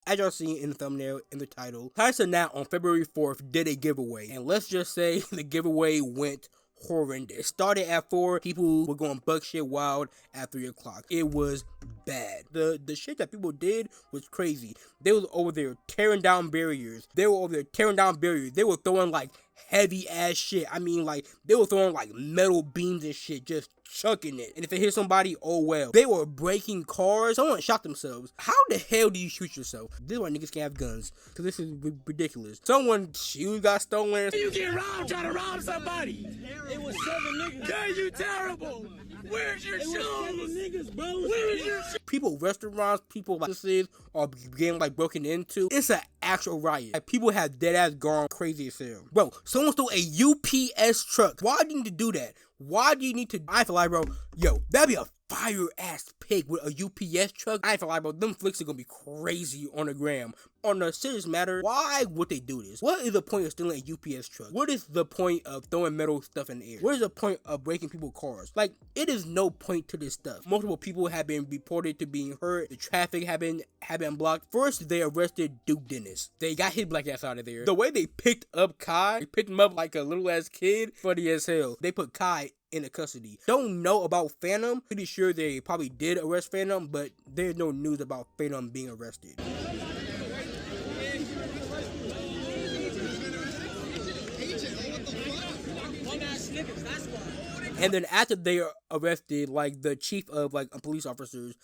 as y'all see in the thumbnail, in the title, Cenat on February 4th did a giveaway. And let's just say the giveaway went horrendous. It started at 4, people were going buck shit wild at 3 o'clock. It was bad. The shit that people did was crazy. They was over there tearing down barriers. They were throwing like heavy ass shit. I mean, like, they were throwing like metal beams and shit, just chucking it. And if it hit somebody, oh well. They were breaking cars. Someone shot themselves. How the hell do you shoot yourself? This is why niggas can't have guns, because this is ridiculous. Someone's shoes got stolen. You get robbed trying to rob somebody. It was 7 niggas. Yeah, you terrible. Where's your shoes? 7 niggas, bro. Where's your shoes? People, restaurants, people like businesses are getting like broken into. It's an actual riot. Like, people have dead ass gone crazy as hell. Bro, someone stole a UPS truck. Why do you need to do that? Why do you need to? I feel like, bro, yo, that'd be a fire ass pig with a UPS truck. I ain't feel like, bro, them flicks are gonna be crazy on the gram. On a serious matter, why would they do this? What is the point of stealing a UPS truck? What is the point of throwing metal stuff in the air? What is the point of breaking people's cars? Like, it is no point to this stuff. Multiple people have been reported to being hurt. The traffic have been blocked. First, they arrested Duke Dennis. They got his black ass out of there. The way they picked up Kai, they picked him up like a little ass kid, funny as hell. They put Kai into custody. Don't know about Phantom. Pretty sure they probably did arrest Phantom, but there's no news about Phantom being arrested. And then after they are arrested, like, the chief of like police officers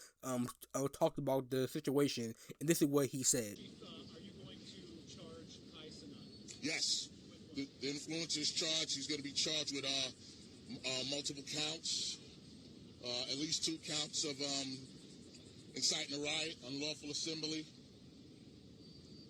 talked about the situation, and this is what he said. Are you going to charge Kai Cenat? Yes. The influencer is charged. He's going to be charged with multiple counts, at least 2 counts of inciting a riot, unlawful assembly,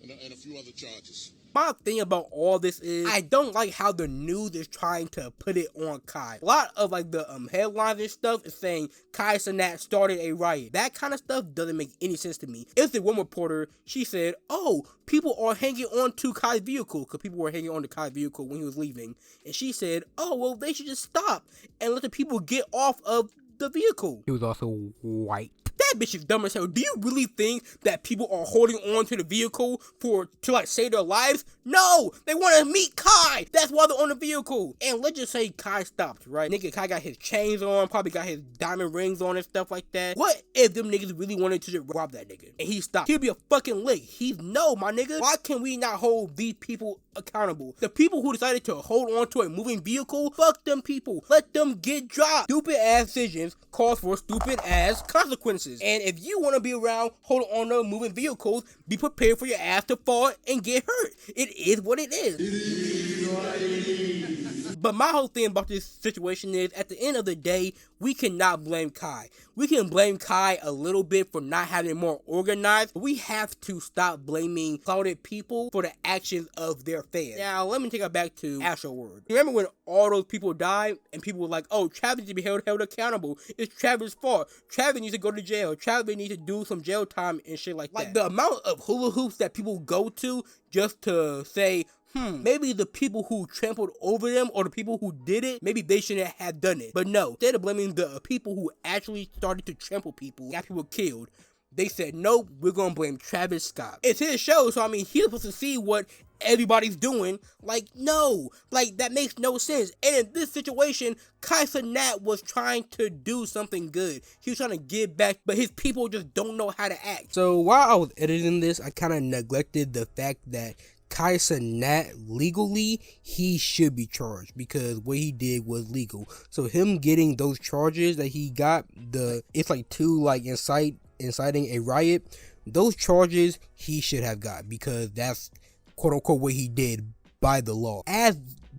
and a few other charges. My thing about all this is, I don't like how the news is trying to put it on Kai. A lot of like the headlines and stuff is saying Kai Cenat started a riot. That kind of stuff doesn't make any sense to me. It's the one reporter, she said, oh, people are hanging on to Kai's vehicle, because people were hanging on to Kai's vehicle when he was leaving. And she said, oh, well, they should just stop and let the people get off of the vehicle. He was also white. That bitch is dumb as hell. Do you really think that people are holding on to the vehicle to like save their lives? No! They want to meet Kai! That's why they're on the vehicle. And let's just say Kai stopped, right? Nigga, Kai got his chains on, probably got his diamond rings on and stuff like that. What if them niggas really wanted to just rob that nigga? And he stopped. He'll be a fucking lick. He's no, my nigga. Why can we not hold these people accountable? The people who decided to hold on to a moving vehicle, fuck them people. Let them get dropped. Stupid ass decisions cause for stupid ass consequences. And if you want to be around holding on to moving vehicles, be prepared for your ass to fall and get hurt. It is what it is. It is what it is. But my whole thing about this situation is, at the end of the day, we cannot blame Kai. We can blame Kai a little bit for not having it more organized. But we have to stop blaming clouded people for the actions of their fans. Now, let me take it back to actual word. Remember when all those people died and people were like, oh, Travis needs to be held accountable. It's Travis' fault. Travis needs to go to jail. Travis needs to do some jail time and shit like that. Like, the amount of hula hoops that people go to just to say, maybe the people who trampled over them or the people who did it, maybe they shouldn't have done it. But no, instead of blaming the people who actually started to trample people, got people killed, they said, nope, we're gonna blame Travis Scott. It's his show, so I mean, he's supposed to see what everybody's doing. Like, no, like, that makes no sense. And in this situation, Kai Cenat was trying to do something good. He was trying to give back, but his people just don't know how to act. So while I was editing this, I kind of neglected the fact that Kai Cenat, legally, he should be charged because what he did was legal. So him getting those charges that he got, it's like 2 like inciting a riot, those charges he should have got, because that's quote unquote what he did by the law. As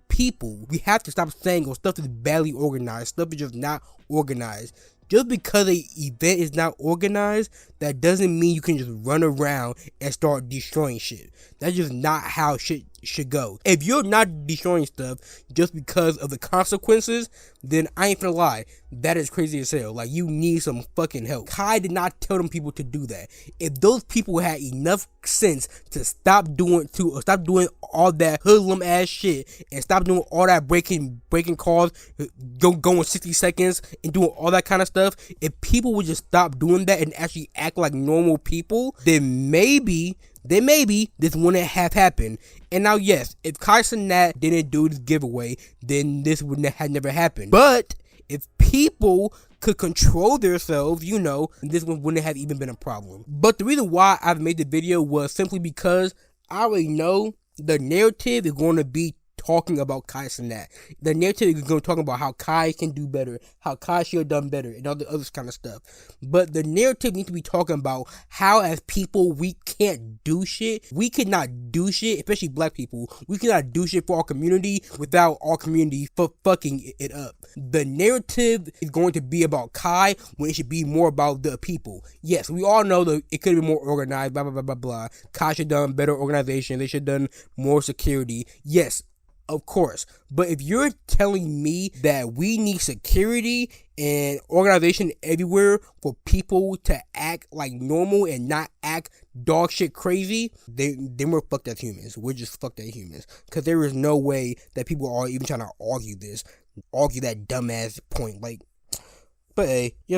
people, we have to stop saying, oh, stuff is badly organized, stuff is just not organized. Just because an event is not organized, that doesn't mean you can just run around and start destroying shit. That's just not how shit should go. If you're not destroying stuff just because of the consequences, then I ain't finna lie, that is crazy as hell. Like, you need some fucking help. Kai did not tell them people to do that. If those people had enough sense to stop doing all that hoodlum ass shit and stop doing all that breaking calls, going 60 seconds and doing all that kind of stuff, if people would just stop doing that and actually act like normal people, then maybe this wouldn't have happened. And now, yes, if Kai Cenat didn't do this giveaway, then this would have never happened. But if people could control themselves, this one wouldn't have even been a problem. But the reason why I've made the video was simply because I already know the narrative is going to be talking about Kai Cenat. The narrative is going to talk about how Kai can do better, how Kai should have done better, and all the other kind of stuff. But the narrative needs to be talking about how, as people, we can't do shit. We cannot do shit, especially black people. We cannot do shit for our community without our community fucking it up. The narrative is going to be about Kai when it should be more about the people. Yes, we all know that it could have been more organized, blah, blah, blah, blah, blah. Kai should have done better organization. They should have done more security. Yes, of course. But if you're telling me that we need security and organization everywhere for people to act like normal and not act dog shit crazy, then we're fucked as humans. We're just fucked as humans. Because there is no way that people are even trying to argue that dumbass point. But hey, yes.